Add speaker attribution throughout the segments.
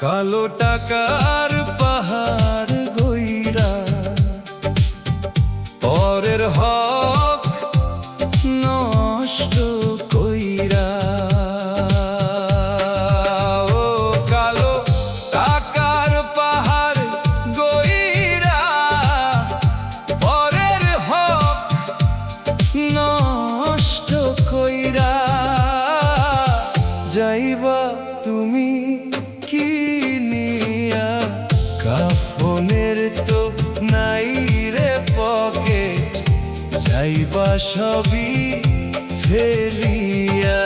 Speaker 1: কালো টাকার পাহাড় গইরা পরের হক নষ্ট কইরা। ও কালো টাকার পাহাড় গইরা পরের হক নষ্ট কইরা। যাইবা তুমি কি নিয়া? কাফনের তো নাই রে পকেট, যাইবা সবই ফেলিয়া।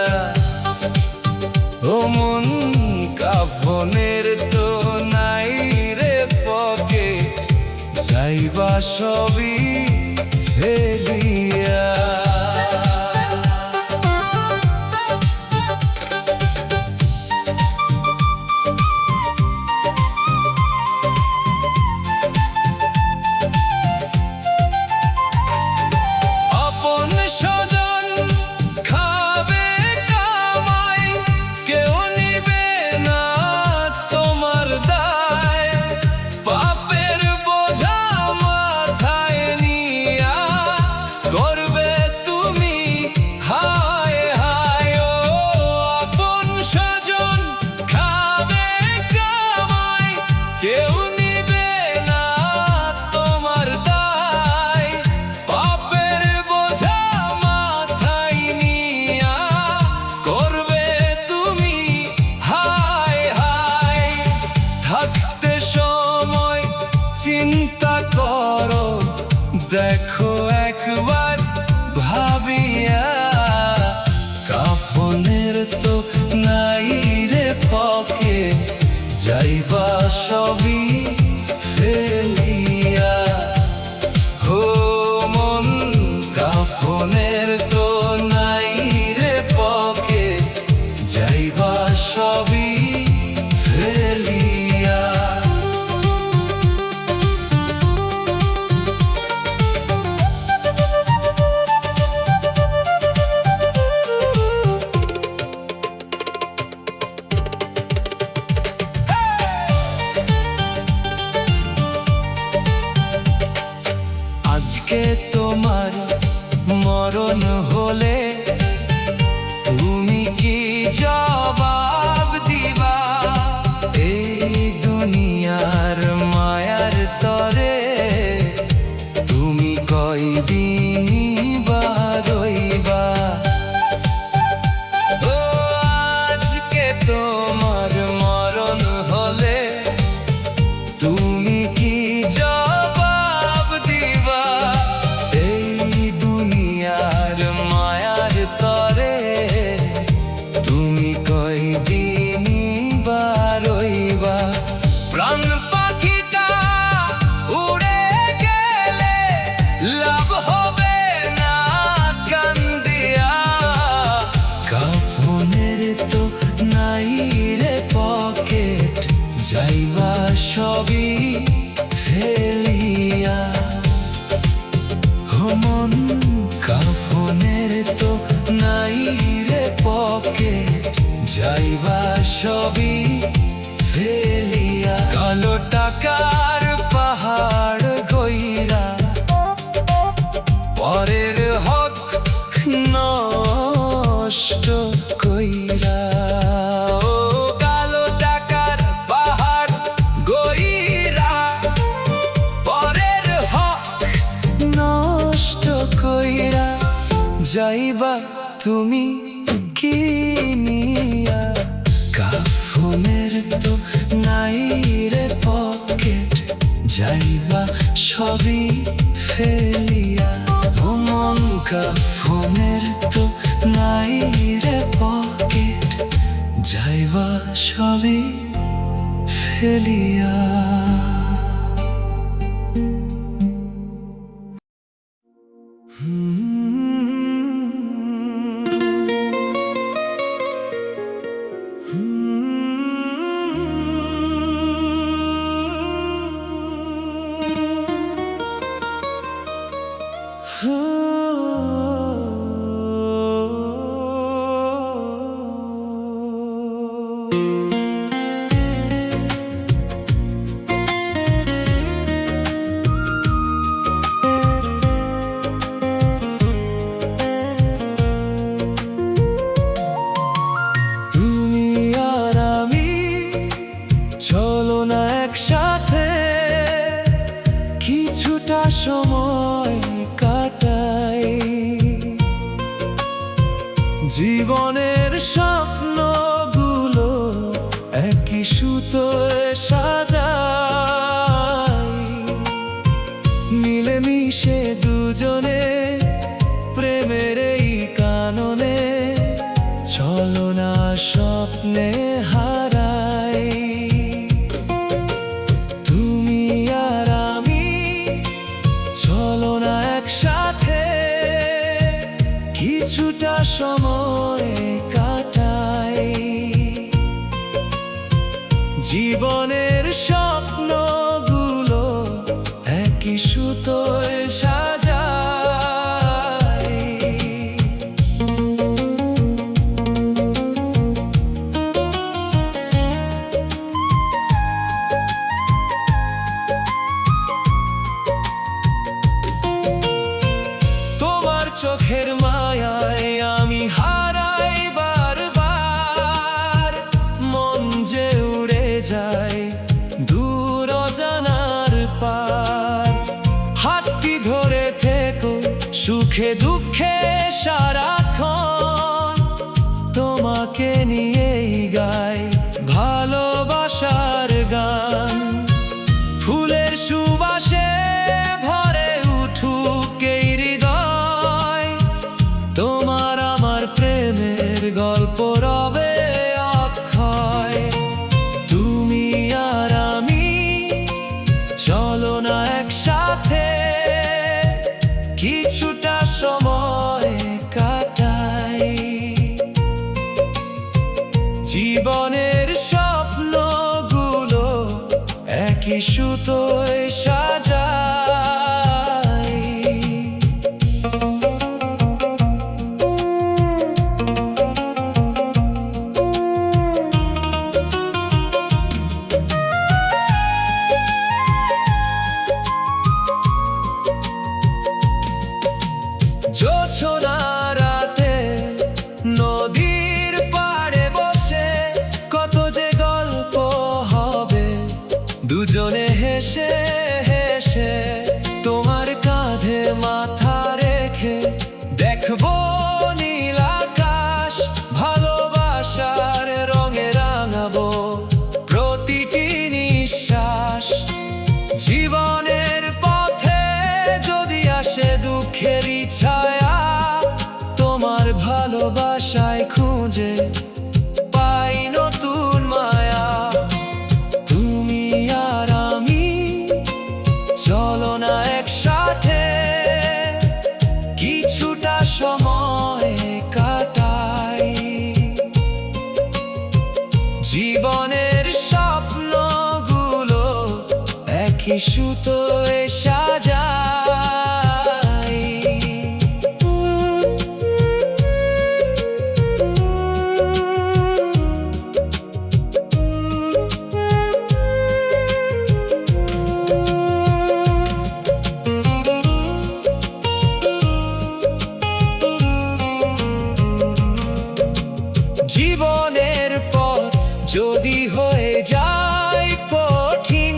Speaker 1: ও মন, কাফনের তো নাই রে পকেট, যাইবা সবই ফেলিয়া। চিন্তা করো, দেখো একবার ভাবিয়া। কাফনের তো নাই রে পকেট, যাইবা সবই ফেলিয়া। ও মন, কাফনের তো নাই রে পকেট, যাইবা সবই ফেলিয়া। আজকে তোমার মরণ হলে তুমি কি জবাব দিবা? এই দুনিয়ার মায়ার তরে তুমি কয়দিনই বা রইবা? ও আজকে তোমার মরণ হলে তুমি কি জবাব দিবা? এই দুনিয়ার মায়ার তরে তুমি কয়দিনই বা রইবা? প্রাণ পাখিটা উড়ে গেলে লাভ হবে না কান্দিয়া। কাফনের তো নাই রে পকেট, যাইবা সবই ফেলিয়া। ও মন, কাফনের তো নাই রে পকেট, যাইবা সবই ফেলিয়া। কালো টাকার পাহাড় গইরা পরের হক নষ্ট কইরা। ও কালো টাকার পাহাড় গইরা পরের হক নষ্ট কইরা। যাইবা তুমি কি নিয়া? কাফনের তো নাই রে পকেট, যাইবা সবই ফেলিয়া। ও মন, কাফনের তো নাই রে পকেট, যাইবা সবই ফেলিয়া। চলো না স্বপ্নে হারাই, তুমি আর আমি চলো না একসাথে কিছুটা সময় কাটাই। জীবনের স্বপ্নগুলো একই সুতোয় সাজাই। তোমার চোখের মায়ায় আমি হারাই বারবার, মন যে উড়ে যায় দূর অজানার পার। হাতটি ধরে থেকো সুখে দুঃখে সারাক্ষণ, তোমাকে নিয়েই গাই ভালোবাসার গান। ফুলের সুবাসে ভরে উঠুক এই হৃদয়, তোমার আমার প্রেমের গল্প রবে অক্ষয়। তুমি আর আমি চলো না একসাথে কিছুটা সময় কাটাই। জীবনের স্বপ্নগুলো একই সুতোয় সাজাই। জোছনা রাতে নদীর পাড়ে বসে কত যে গল্প হবে দুজনে হেসে হেসে। তোমার কাঁধে মাথা রেখে দেখবো নীল আকাশ, ভালোবাসার রঙে রাঙাবো প্রতিটি নিঃশ্বাস। জীবনের পথে যদি আসে দুঃখেরই ছায়া, তোমার ভালোবাসায় খুঁজে পাই নতুন মায়া। তুমি আর আমি চলো না একসাথে কিছুটা সময় কাটাই। জীবনের স্বপ্নগুলো একই সুতোয় সাজাই। জীবনের পথ যদি হয়ে যায় কঠিন,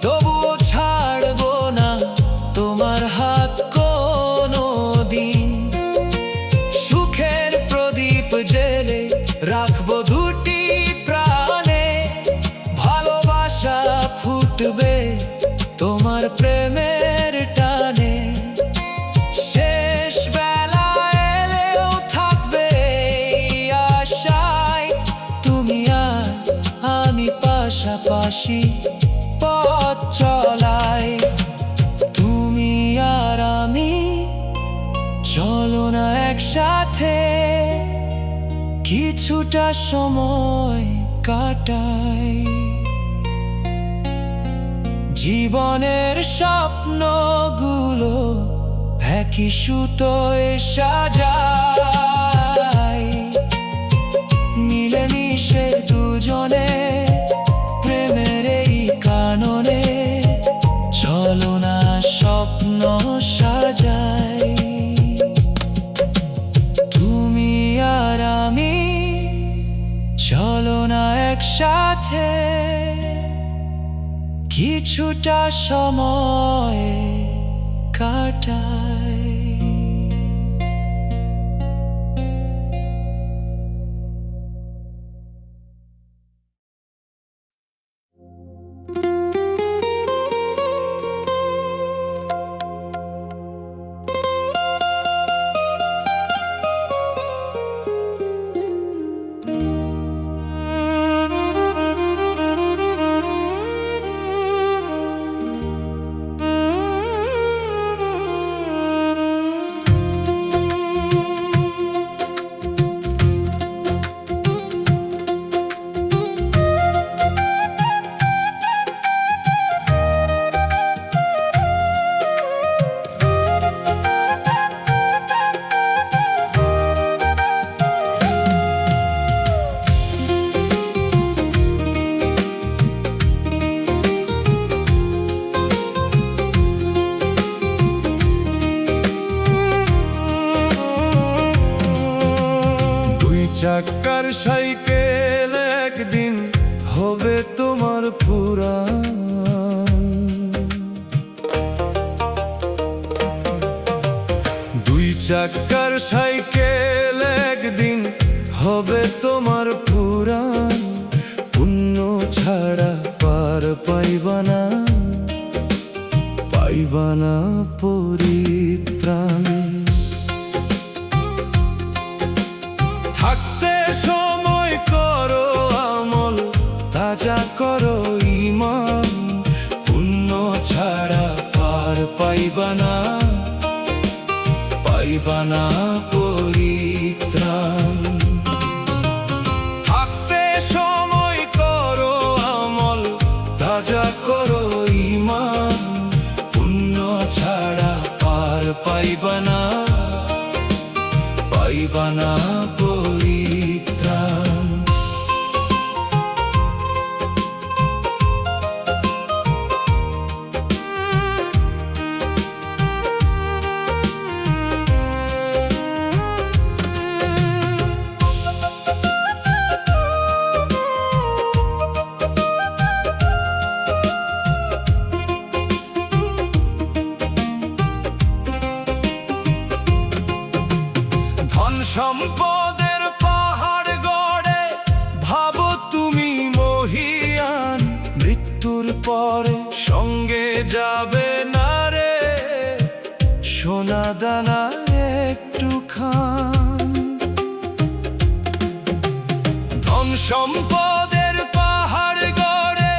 Speaker 1: তবুও ছাড়বো না তোমার হাত কোনো দিন। সুখের প্রদীপ জেলে রাখবো দুটি প্রাণে, ভালোবাসা ফুটবে তোমার প্রেমের টানে। শেষ বেলা এলেও থাকবে এই আশায়, তুমি আর আমি পাশাপাশি পথ চলাই। তুমি আর আমি চলো না একসাথে কিছুটা সময় কাটাই। জীবনের স্বপ্নগুলো একই সুতোয় সাজাই। মিলেমিশে দুজনে প্রেমের এই কাননে চলো না স্বপ্ন সাজাই। তুমি আর আমি চলো না একসাথে কিছুটা সময় কাটাই। হবে তোমার পুরাণ। দুই চাকার সাইকেল একদিন হবে তোমার পুরাণ। পুণ্য ছাড়া পার পাইবানা, পাইবানা পরিত্রাণ। থাকতে সময় করো আমল, তাজা করো ঈমান। পুণ্য ছাড়া পার পাইবানা, পাইবানা পরিত্রাণ। থাকতে সময় করো আমল, তাজা করো ঈমান। পুণ্য ছাড়া পার পাইবানা, পাইবানা পরিত্রাণ। সম্পদের পাহাড় গড়ে ভাবো তুমি মহিয়ান। মৃত্যুর পরে সঙ্গে যাবে না রে সোনা দানা একটু খান। ধন সম্পদের পাহাড় গড়ে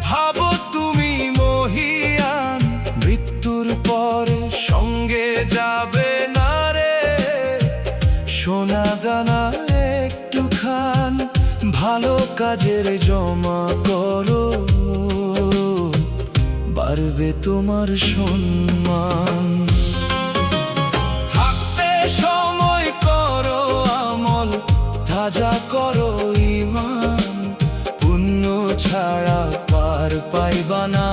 Speaker 1: ভাবো তুমি মহিয়ান। মৃত্যুর পরে সঙ্গে যাবে না সোনা দানা একটু খান। ভালো কাজের জমা করো, বাড়বে তোমার সম্মান। থাকতে সময় করো আমল, তাজা করো ঈমান। পুণ্য ছাড়া পার পাইবানা,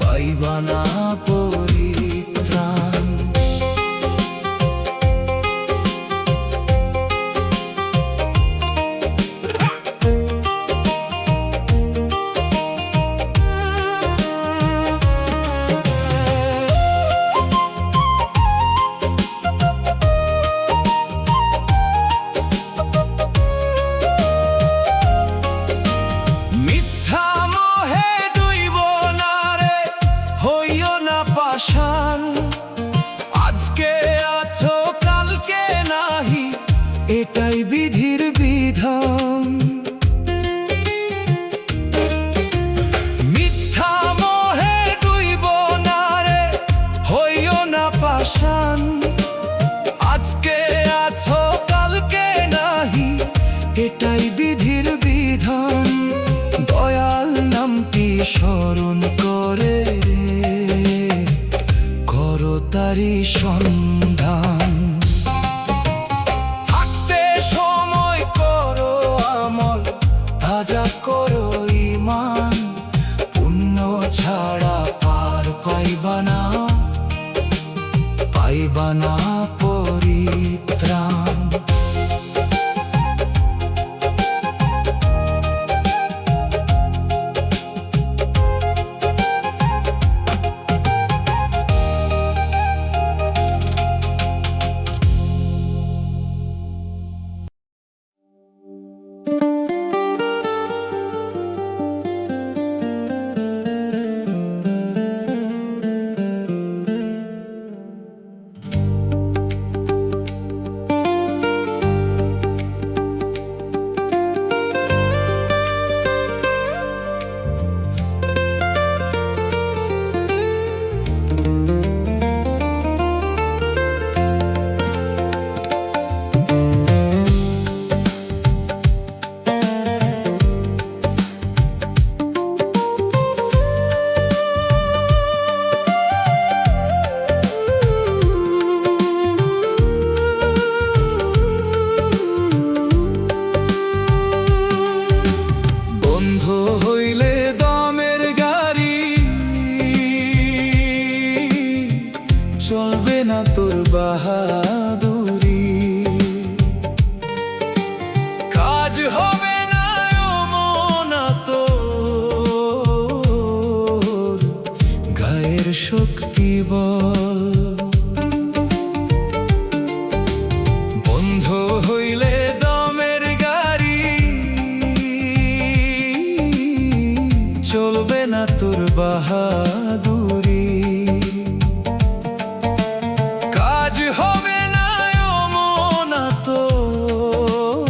Speaker 1: পাইবানা পরিত্রাণ। আজকে আছো কালকে নাহি, এটাই বিধির বিধান। মিথ্যা মোহে ডুইব না রে, হইও না পাষাণ। আজকে আছো কালকে নাহি, এটাই বিধির বিধান। দয়াল নামটি স্মরণ করে তারি সন্ধান। থাকতে সময় করো আমল, তাজা করো ঈমান। পুণ্য ছাড়া পার পাইবানা, পাইবানা পরিত্রাণ। তোর বাহাদুরি, কাজ হবে না ও কেবল। বন্ধ হইলে দমের গাড়ি, চলবে না তোর বাহাদুরি। কাজ হবে না অমনা তোর,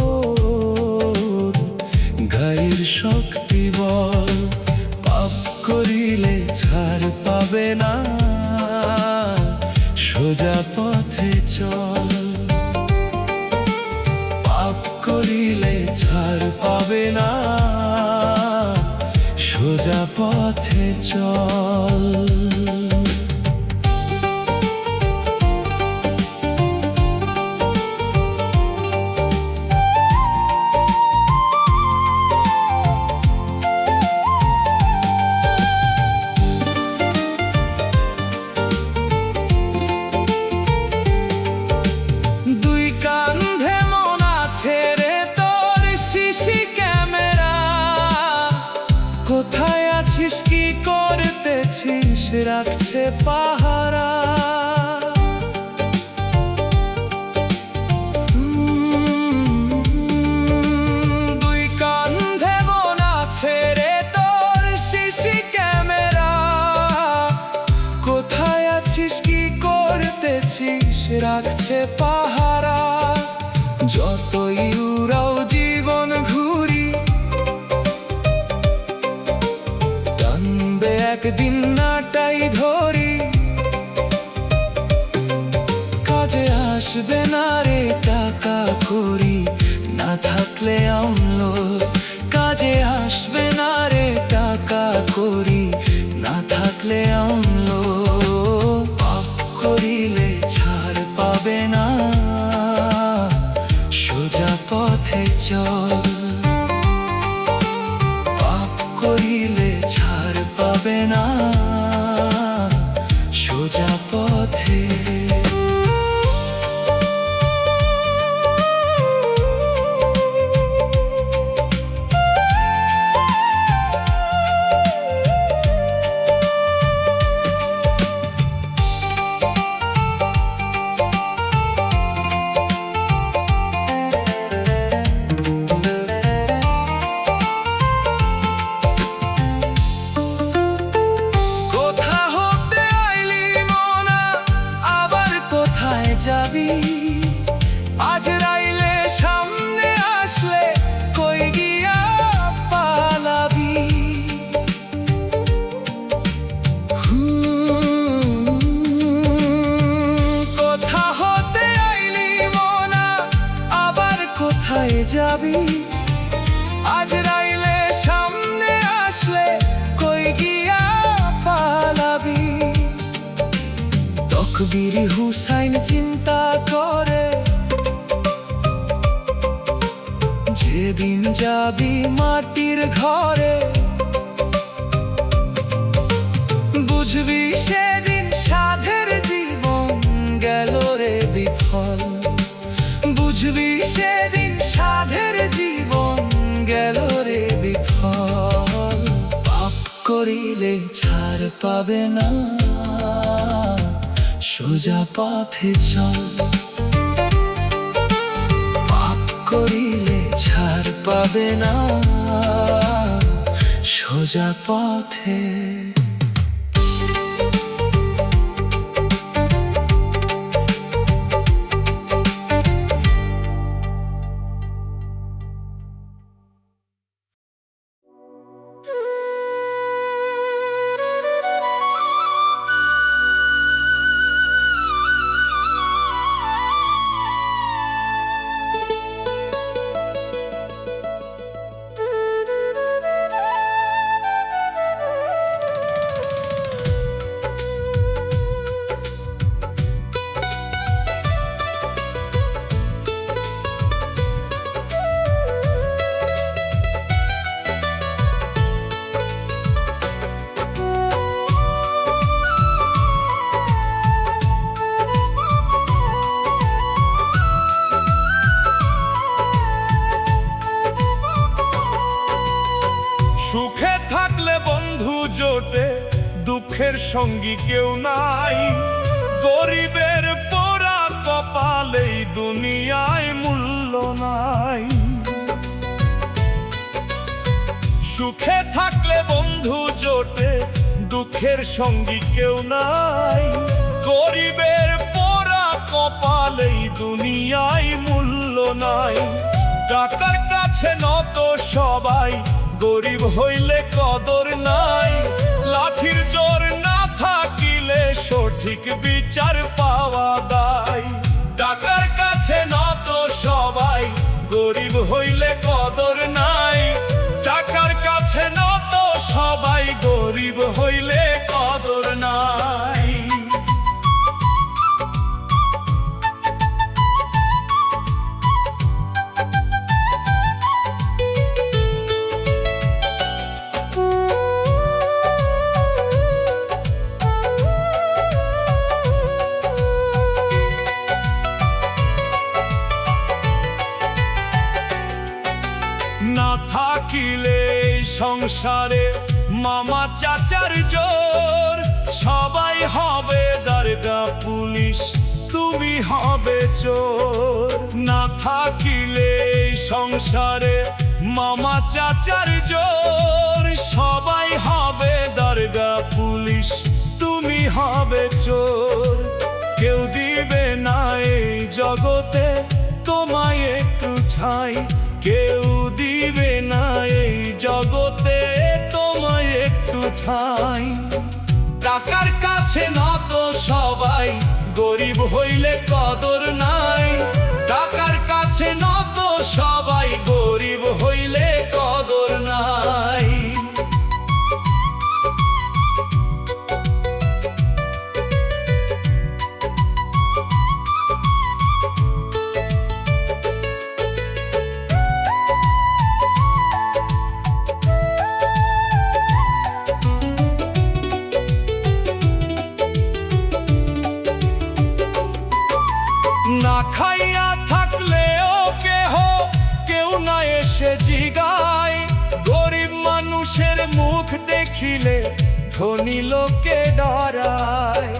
Speaker 1: গায়ের শক্তি বল। পাপ করিলে ছাড় পাবে না, সোজা পথে চল। পাপ করিলে ছাড় পাবে না, সোজা পথে চল। দুই কান্ধে মন আছে রে তোর শিশি ক্যামেরা, কোথায় আছিস কি করতেছিস রাখছে পাহারা। দুই কান্ধে মন আছে রে তোর শিশি ক্যামেরা, কোথায় আছিস কি করতেছিস রাখছে পাহারা। যতই উড়াও জীবন ঘুরি, টানবে একদিন নাটাই ধরি। কাজে আসবে না রে টাকা করি, না থাকলে অম্ল। কাজে আসবে না রে টাকা করি, না থাকলে অম্ল। পাপ করিলে ছাড় পাবে না, সোজা পথে চল। পাপ করিলে ছাড় পাবে না, সোজা পথে। কোথা হতে আইলি মোনা, আবার কোথায় যাবি? আজ রাইলে সামনে আসলে কই গিয়া পালাবি? কোথা হতে আইলি মোনা, আবার কোথায় যাবি? আজ রাইলে সামনে আসলে কই গিয়া পালাবি? তকবীর হুসাইন চিন্তা করে, যেদিন যাবি মাটির ঘরে। বুঝবি সেদিন সাধের জীবন গেল রে বিফল। বুঝবি সেদিন সাধের জীবন গেল রে বিফল। পাপ করিলে ছাড় পাবে না, সোজা পথে চল। পাপ করিলে ছাড় পাবে না, সোজা পথে।
Speaker 2: দুঃখের সঙ্গী কেউ নাই, গরিবের পোড়া কপালে এই দুনিয়ায় মূল্য নাই। সুখে থাকলে বন্ধু জোটে, দুঃখের সঙ্গী কেউ নাই, গরিবের পোড়া কপালে এই দুনিয়ায় মূল্য নাই। টাকার কাছে নত সবাই, গরিব হইলে কদর নাই। লাঠির জোর না থাকিলে সঠিক বিচার পাওয়া দায়। টাকার কাছে নত সবাই, গরিব হইলে কদর নাই। টাকার কাছে নত সবাই, গরিব হইলে কদর নাই। না থাকিলে সংসারে মামা চাচার জোর, সবাই হবে দারোগা পুলিশ, তুমি হবে চোর। না থাকিলে সংসারে মামা চাচার জোর, সবাই হবে দারোগা পুলিশ, তুমি হবে চোর। কেউ দিবে না এই জগতে তোমায় একটু ঠাঁই, কেউ দিবে না এই জগতে তোমায় একটু ঠাঁই। টাকার কাছে নত সবাই, গরিব হইলে কদর নাই। টাকার কাছে নত সবাই, গরিব হইলে কদর নাই। না খাইয়া থাকলেও কেউ না এসে জিগায়, গরিব মানুষের মুখ দেখিলে ধনী লোকে ডরায়।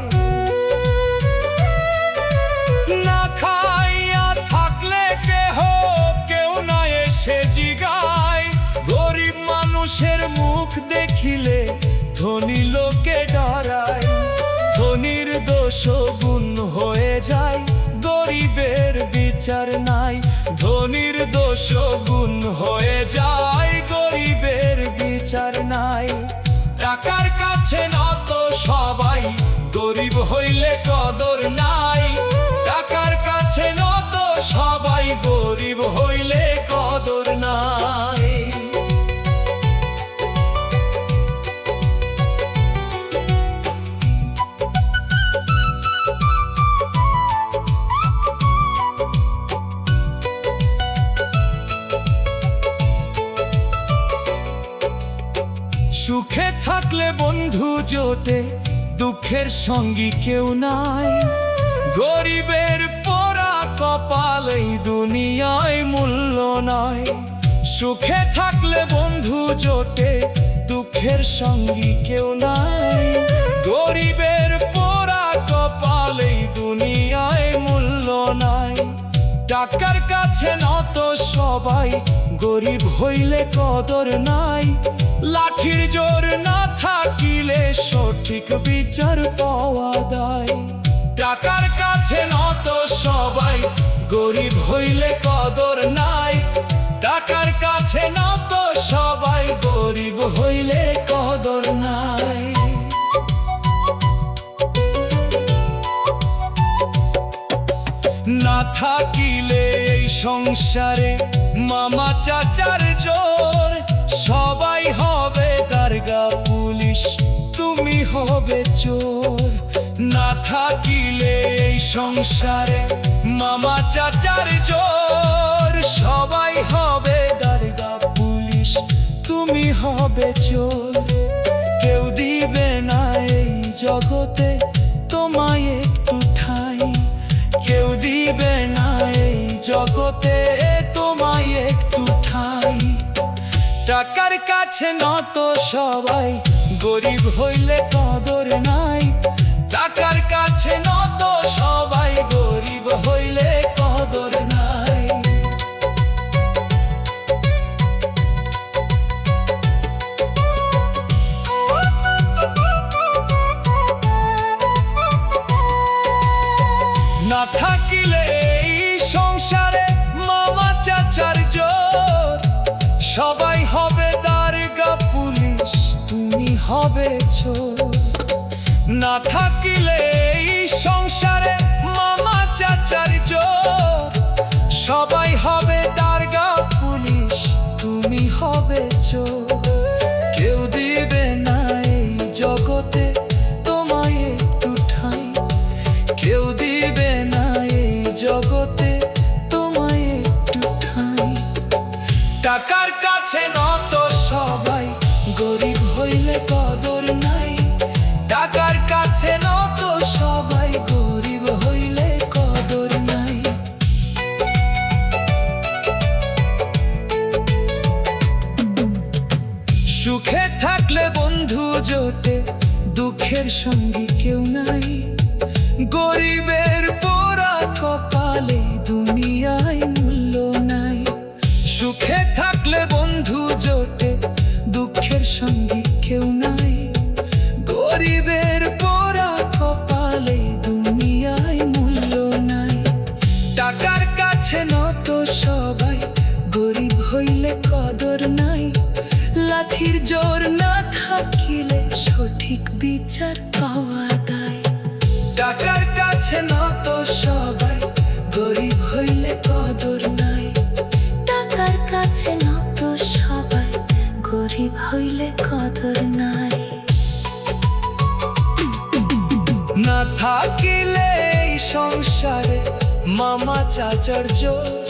Speaker 2: না খাইয়া থাকলে কেউ না এসে জিগায়, গরিব মানুষের মুখ দেখিলে ধনী লোকে ডরায়। ধনীর দোষ গুণ হয়ে যায়, গরিবের বিচার নাই। ধনীর দোষ গুণ হয়ে যায়, গরিবের বিচার নাই। টাকার কাছে নত সবাই, গরিব হইলে কদর নাই। টাকার কাছে নত সবাই, গরিব হইলে কদর নাই। সুখে থাকলে বন্ধু জোটে, দুঃখের সঙ্গী কেউ নাই, গরিবের পোড়া কপাল এই দুনিয়ায় মূল্য নাই। সুখে থাকলে বন্ধু জোটে, দুঃখের সঙ্গী কেউ নাই, গরিবের পোড়া কপাল এই দুনিয়ায় মূল্য নাই। টাকার কাছে নত সবাই, গরিব হইলে কদর নাই। লাঠির জোর না থাকিলে সঠিক বিচার পাওয়া দায়। টাকার কাছে নত সবাই, গরিব হইলে কদর নাই। টাকার কাছে নত সবাই, গরিব হইলে কদর নাই। না থাকিলে এই সংসারে মামা চাচার জোর, সবাই হবে দারোগা পুলিশ, তুমি হবে চোর। না থাকিলে এই সংসারে মামা চাচার জোর, সবাই হবে দারোগা পুলিশ, তুমি হবে চোর। কেউ দিবে না এই জগতে তোমায় একটু ঠাঁই, কেউ দিবে না এই জগতে তোমায় একটু ঠাঁই। টাকার কাছে নত সবাই, গরিব হইলে কদর নাই। টাকার কাছে নত সবাই, গরিব হইলে কদর নাই। না থাকিলে এই সংসারে মামা চাচার জোর, সবাই হবে দারোগা পুলিশ, তুমি হবে চোর। না থাকিলে এই সংসারে মামা চাচার জোর, সবাই হবে দারোগা পুলিশ, তুমি হবে চোর। কেউ দিবে না এই জগতে তোমায় একটু ঠাঁই, কেউ দিবে না এই জগতে তোমায় একটু ঠাঁই। টাকার কাছে নত সবাই, গরিব হইলে কদর নাই। টাকার কাছে নত সবাই, গরিব হইলে কদর নাই। সুখে থাকলে বন্ধু জোটে, দুঃখের সঙ্গী কেউ নাই। গরিবের পোড়া কপালে দুনিয়ায় মূল্য নাই। সুখে থাকলে বন্ধু জোটে, দুঃখের সঙ্গী কেউ নাই। গরিবের পোড়া কপালে দুনিয়ায় মূল্য নাই। টাকার কাছে নত সবাই, গরিব হইলে কদর নাই। লাঠির জোর না থাকিলে সঠিক বিচার পাওয়া দায়। টাকার কাছে নত সবাই, গরিব হইলে কদর নাই। টাকার কাছে নত সবাই, গরিব হইলে কদর নাই। না থাকিলে এই সংসারে মামা চাচার জোর,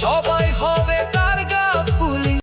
Speaker 2: সবাই হবে দারোগা পুলিশ।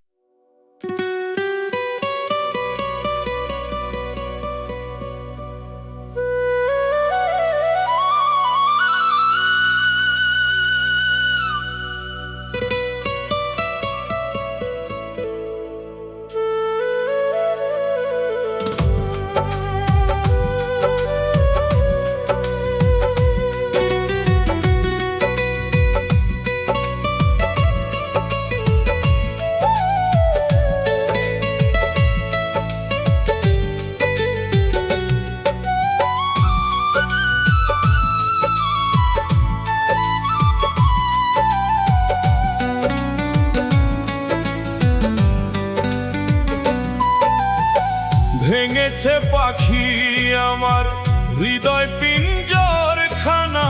Speaker 3: ভেঙেছে পাখি আমার হৃদয় পিঞ্জর খানা,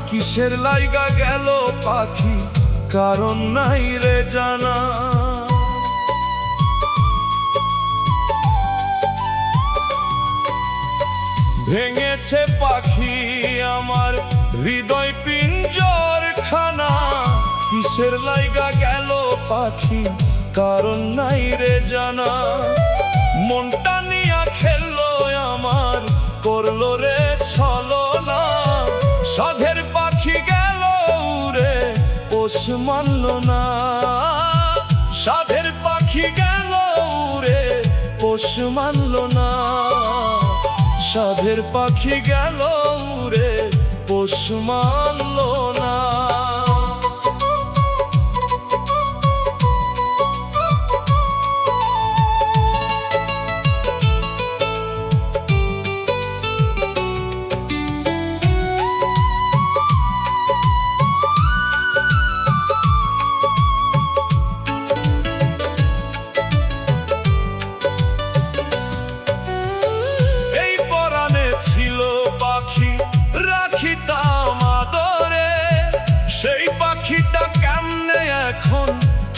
Speaker 3: কিসের লাইগা গেল পাখি কারণ নাই রে জানা। ভেঙেছে পাখি আমার হৃদয় পিঞ্জর খানা, কিসের লাইগা গেল পাখি কারণ নাই রে জানা। মনটা নিয়া খেললো আমার, করলো রে ছলনা। সাধের পাখি গেল উড়ে, পোষ মানল না। সাধের পাখি গেল উড়ে, পোষ মানল না। সাধের পাখি গেল উড়ে, পোষ মানল না।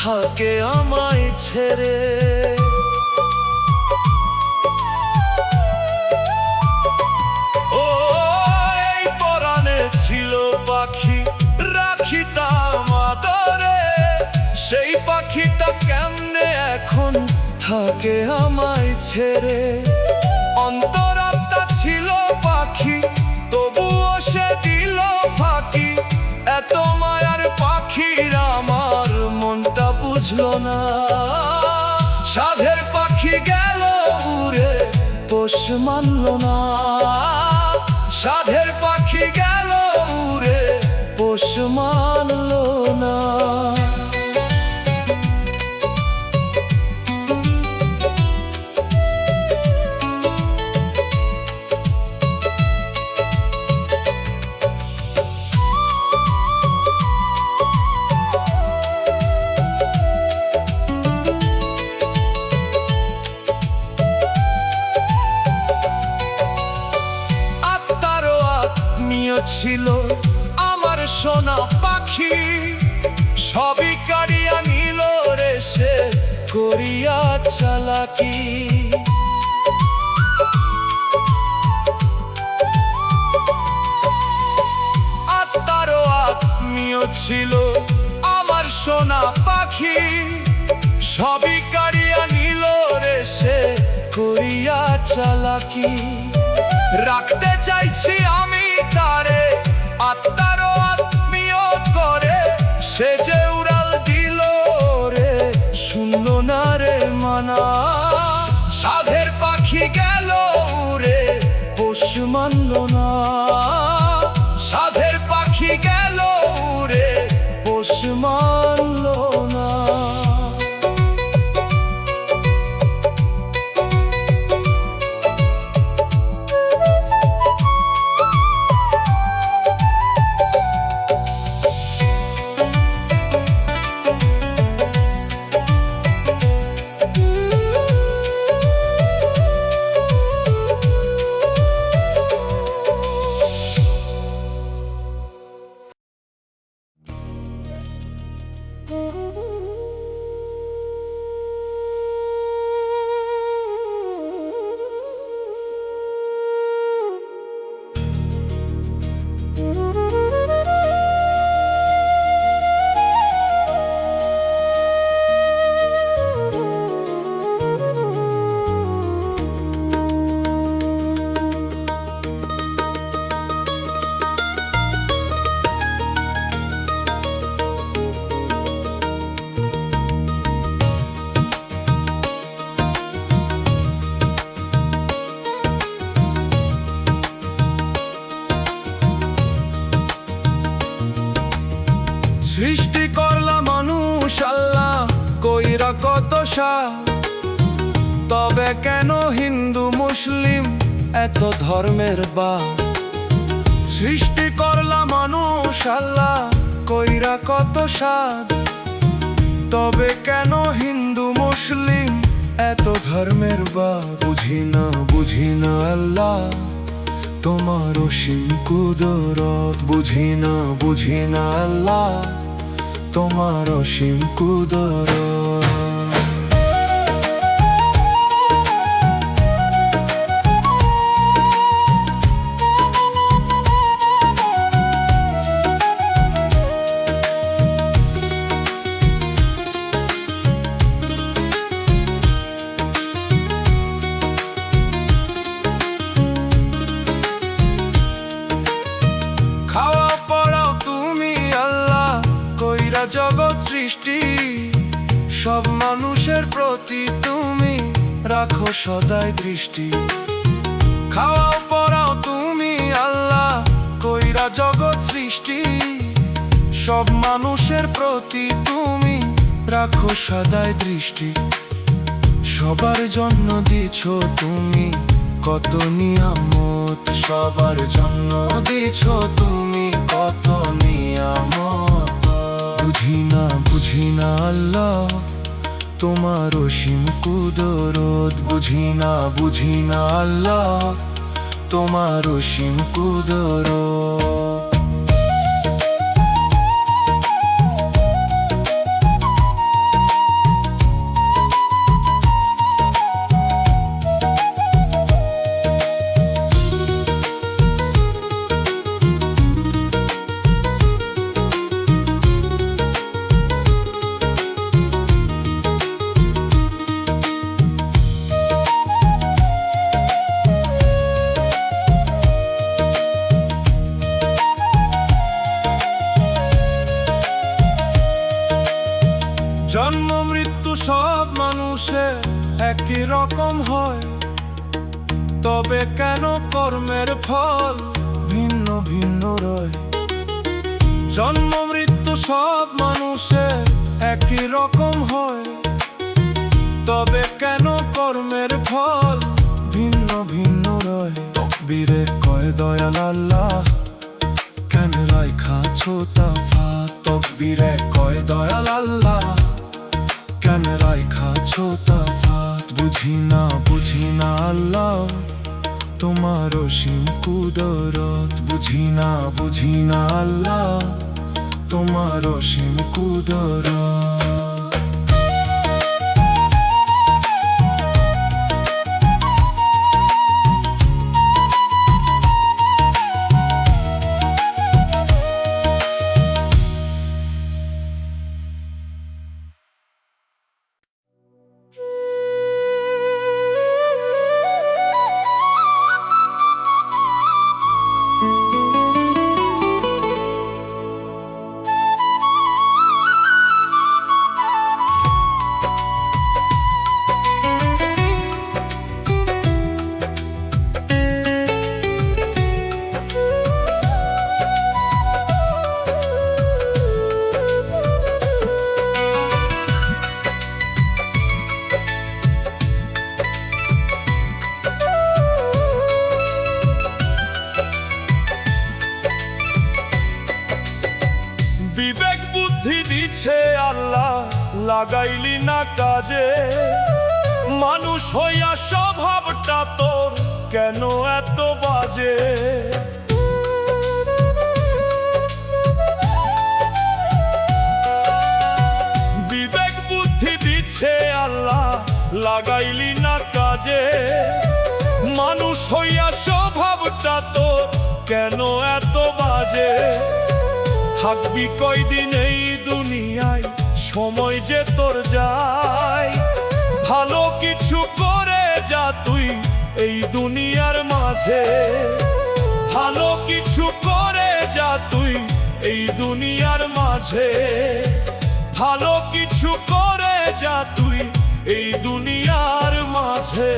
Speaker 3: থাকে আমায় ছেড়ে। ও এই পরাণে ছিল পাখি, রাখিতাম আদরে। সেই পাখিটা কেমনে এখন থাকে আমায় ছেড়ে। অন্তরাত্মা ছিল পাখি, তবুও সে দিল ফাঁকি। এত মায়ার পাখির আমার মনটা বুঝলো না। সাধের পাখি পাখি গেল উড়ে পোষ মানল না, সাধের পাখি গেল উড়ে পোষ মানল না। ছিল আমার সোনা পাখি, সবই কাড়িয়া নিল রে সে করিয়া চালাকি। আত্মারও আত্মীয় ছিল আমার সোনা পাখি, সবই কাড়িয়া নিল রে সে করিয়া চালাকি। রাখতে চাইছি আমি তারে আত্মারও আত্মীয় করে, সে যে উড়াল দিল রে শুনল না রে মানা। সাধের পাখি গেল উড়ে পোষ মানল না, সাধের পাখি গেল উড়ে পোষ মানল না। সৃষ্টি করলা মানুষ আল্লাহ কইরা কত সাধ, তবে কেন হিন্দু মুসলিম এত ধর্মের বাদ। সৃষ্টি করলা মানুষ আল্লাহ কইরা কত সাধ, তবে কেন হিন্দু মুসলিম এত ধর্মের বাদ। বুঝি না আল্লাহ তোমার অসীম কুদরত, বুঝি না আল্লাহ তোমার অসীম কুদরত। খাওয়া পড়াও তুমি আল্লাহ কইরা জগৎ সৃষ্টি, সব মানুষের প্রতি তুমি রাখো সদাই দৃষ্টি। খাওয়া পড়াও তুমি আল্লাহ কইরা জগৎ সৃষ্টি, সব মানুষের প্রতি তুমি রাখো সদাই দৃষ্টি। সবার জন্য দিছ তুমি কত নিয়ামত, সবার জন্য দিছ তুমি কত নিয়ামত। বুঝি না আল্লাহ তোমার অসীম কুদরত, বুঝি না আল্লাহ তোমার অসীম কুদরত। জন্ম মৃত্যু সব মানুষের একই রকম হয়, তবে কেন কর্মের ফল ভিন্ন ভিন্ন রয়? জন্ম মৃত্যু সব মানুষের একই রকম হয়, তবে কেন কর্মের ফল ভিন্ন ভিন্ন রয়? তকবীরে কয় দয়াল আল্লাহ, কেন রাইখাছো তাফাত? তকবীরে কয় দয়াল আল্লাহ, কেন রাইখাছো তাফাত? বুঝি না আল্লাহ তোমার অসীম কুদরত। বুঝি না আল্লাহ তোমার অসীম কুদরত। বিবেক বুদ্ধি দিছে আল্লাহ, লাগাইলি না কাজে। মানুষ হইয়া স্বভাবটা তোর কেন এত বাজে? বিবেক বুদ্ধি দিছে আল্লাহ, লাগাইলি না কাজে। মানুষ হইয়া স্বভাবটা তোর কেন এত বাজে? থাকবি কয়দিন এই দুনিয়ায়, সময় যে তোর যায়। ভালো কিছু করে যা তুই এই দুনিয়ার মাঝে। ভালো কিছু করে যা তুই এই দুনিয়ার মাঝে। ভালো কিছু করে যা তুই এই দুনিয়ার মাঝে।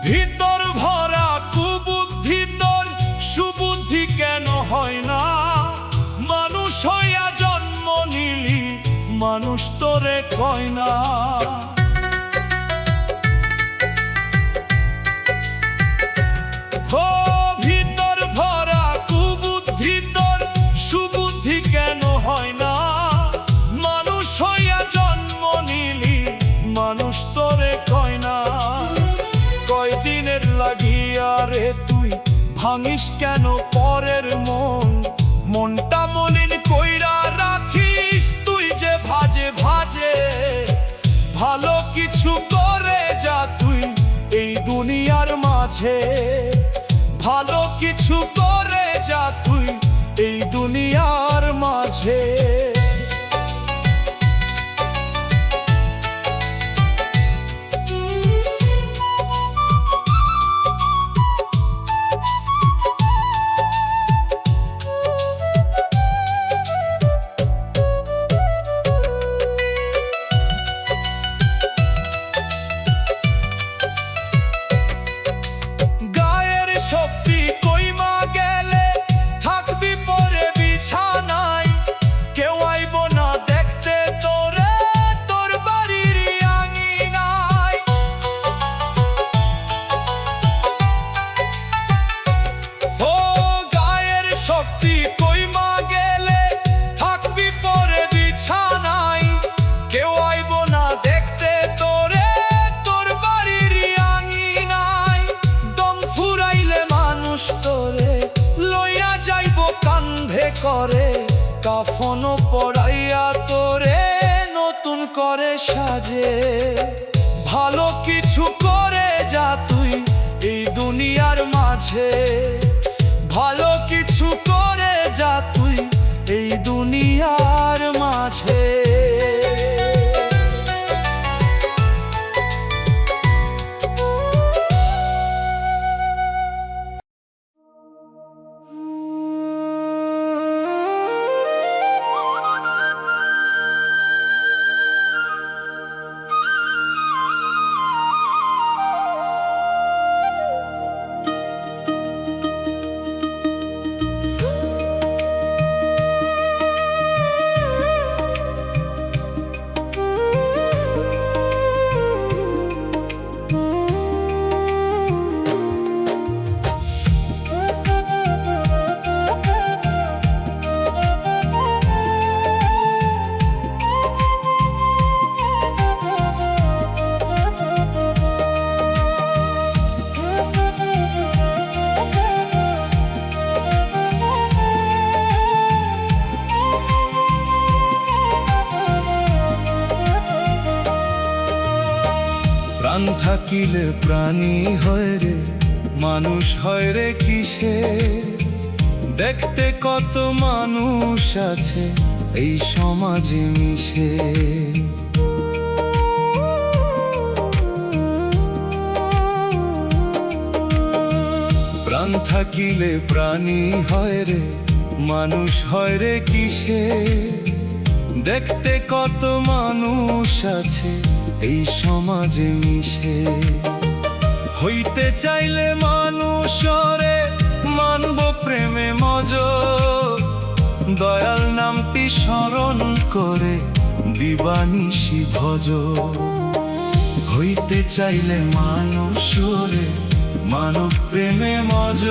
Speaker 3: ভিতর ভরা কুবুদ্ধি তোর, সুবুদ্ধি কেন হয় না? মানুষ হইয়া জন্ম নিলি, মানুষ তোরে কয় না। ও ভিতর ভরা কুবুদ্ধি তোর, সুবুদ্ধি কেন হয় না? মানুষ হইয়া জন্ম নিলি, মানুষ তোরে কয় না। কয়দিনের লাগিয়া রে তুই ভাঙিস কেন পরের মন? মনটা মলিন কইরা রাখিস তুই যে ভাজে ভাজে। ভালো কিছু করে যা তুই এই দুনিয়ার মাঝে। ভালো কিছু করে যা তুই এই দুনিয়ার মাঝে। করে কাফন পরাইয়া তোরে নতুন করে সাজে। ভালো কিছু করে যা তুই এই দুনিয়ার মাঝে। ভালো কিছু করে
Speaker 1: থাকিলে প্রাণী হয় রে, মানুষ হয় রে কিসে? দেখতে কত মানুষ আছে এই সমাজে মিশে। প্রাণ থাকিলে প্রাণী হয় রে, মানুষ হয় রে কিসে? দেখতে কত মানুষ আছে এই সমাজে মিশে। হইতে চাইলে মানুষ রে, মানব প্রেমে মজ, দয়াল নামটি স্মরণ করে দিবানিশি ভজ। হইতে চাইলে মানুষ রে, মানব প্রেমে মজ,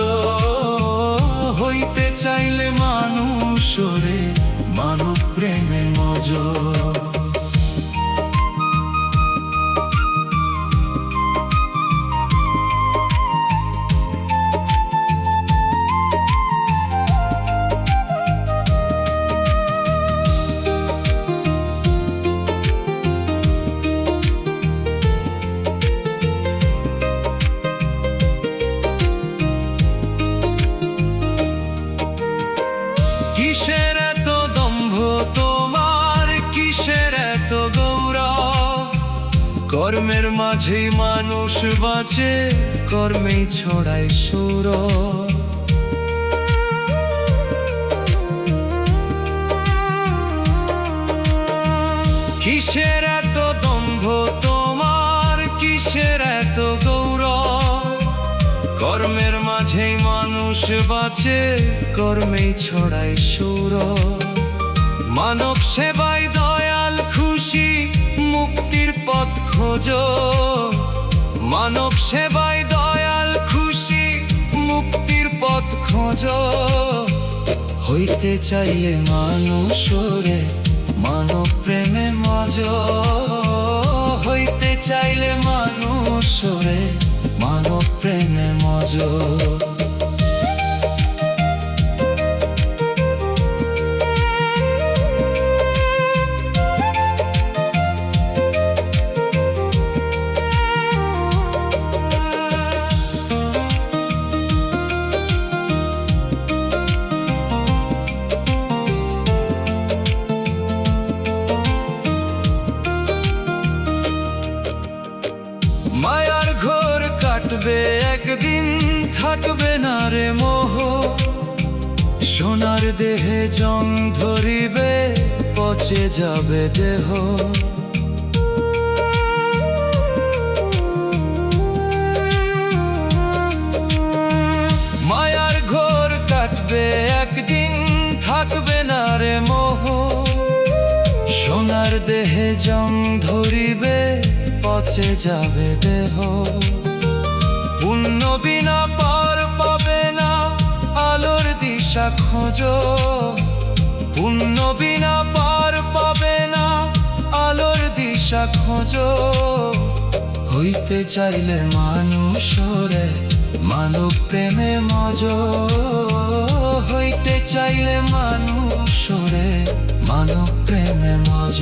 Speaker 1: হইতে চাইলে মানুষ রে, মানব প্রেমে মজ। কিসের এত দম্ভ তোমার, কিসের এত গৌরব? কর্মের মাঝেই মানুষ বাঁচে, কর্মেই ছড়ায় সৌরভ। কিসের এত দম্ভ তোমার, কিসের এত গৌরব? কর্মের মাঝেই মানুষ বাঁচে, কর্মেই ছড়ায় সৌরভ। মানব সেবায় দয়াল খুশি, মুক্তির পথ খোঁজো। মানব সেবায় দয়াল খুশি, মুক্তির পথ খোঁজো। হইতে চাইলে মানুষ রে, মানব প্রেমে মজ। হইতে চাইলে মানুষ রে, মানব প্রেমে মজ। মায়ার ঘোর কাটবে একদিন, থাকবে না রে মোহ। সোনার দেহে জং ধরিবে, পচে যাবে দেহ। মায়ার ঘোর কাটবে একদিন, থাকবে না রে মোহ। সোনার দেহে জং ধরিবে, পচে যাবে দেহ। পুণ্য বিনা পার পাবে না, আলোর দিশা খোঁজো। পুণ্য বিনা পার পাবে না, আলোর দিশা খোঁজো। হইতে চাইলে মানুষ রে, মানব প্রেমে মজ। হইতে চাইলে মানুষ রে, মানব প্রেমে মজ।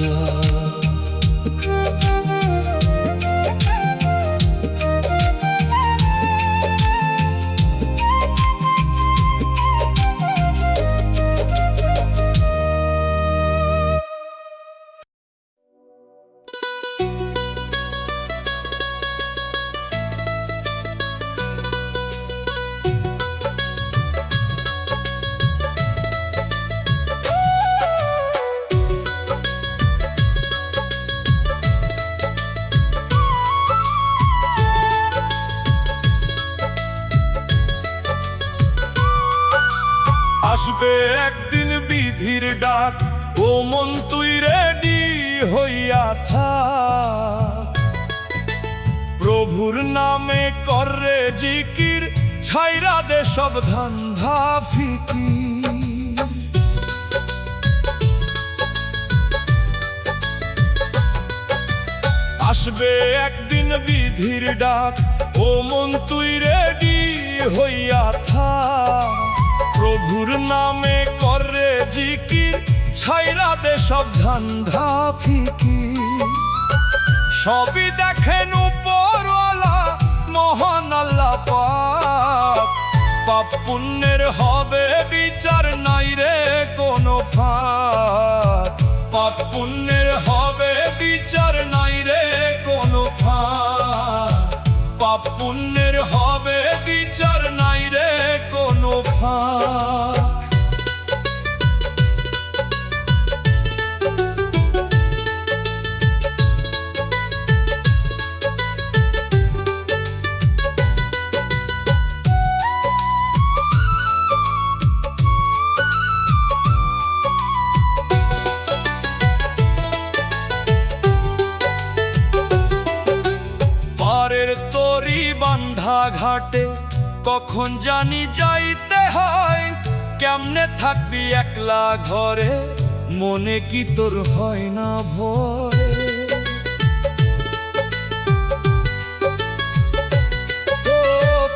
Speaker 3: আসবে একদিন বিধির ডাক, ও মন তুই রেডি হইয়া থাক। প্রভুর নামে করে জিকির, ছাইরা দে সব ধান্ধা ফিকির। আসবে একদিন বিধির ডাক, ও মন তুই রেডি হইয়া থাক। প্রভুর নামে করে জিকির, ছাইরা দে সব ধান্ধা ফিকির। সবই দেখেন উপরওয়ালা, মহান আল্লাহ পাক। পাপ পুণ্যের হবে বিচার, নাই রে কোনো ফাঁক। পাপ পুণ্যের হবে বিচার, নাই রে কোনো ফাঁক। পাপ পুণ্যের হবে বিচার, নাই রে কোনো ফাঁক। পারের তরি বান্ধা ঘাটে কখন জানি যাইতে হয়। কেমনে থাকবি একলা ঘরে, মনে কি তোর হয় না ভয়? ও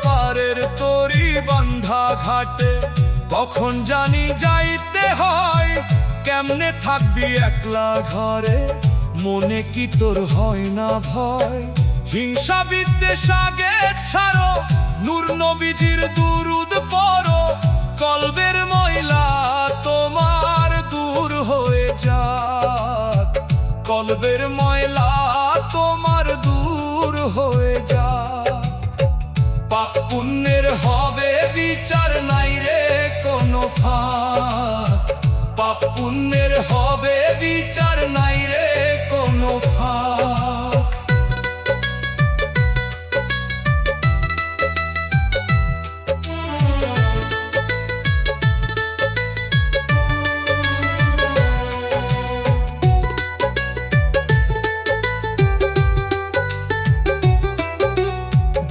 Speaker 3: পারের তরি বান্ধা ঘাটে কখন জানি যাইতে হয়। কেমনে থাকবি একলা ঘরে, মনে কি তোর হয় না ভয়? হিংসা বিদ্বেষ আগে ছাড়ো, নূর নবীজির দুরুদ পড়ো। কলবের ময়লা তোমার দূর হয়ে যাক, কলবের ময়লা তোমার দূর হয়ে যাক। পাপ পুণ্যের হবে বিচার, নাই রে কোনো ফাঁক। পাপ পুণ্যের হবে বিচার, নাই রে কোনো ফাঁক।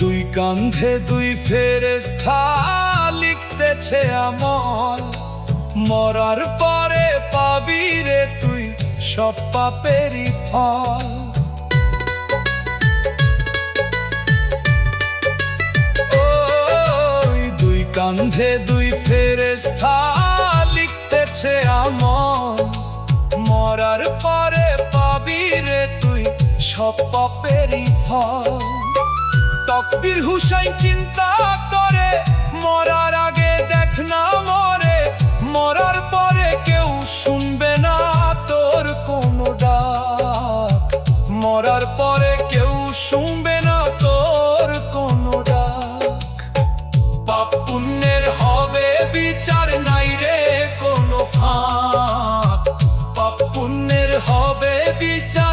Speaker 3: দুই কান্ধে দুই ফেরেশতা লিখতেছে আমল। মরার পরে পাবি রে তুই সব পাপেরই ফল। ওই দুই কান্ধে দুই ফেরেশতা লিখতেছে আমল। মরার পরে পাবি রে তুই সব পাপেরই ফল। তকবীর হুসাইন চিন্তা করে, মরার আগে দেখ না মরে। মরার পরে কেউ শুনবে না তোর কোনো ডাক। মরার পরে কেউ শুনবে না তোর কোনো ডাক। পাপ পুণ্যের হবে বিচার, নাই রে কোনো ফাঁক। পাপ পুণ্যের হবে বিচার।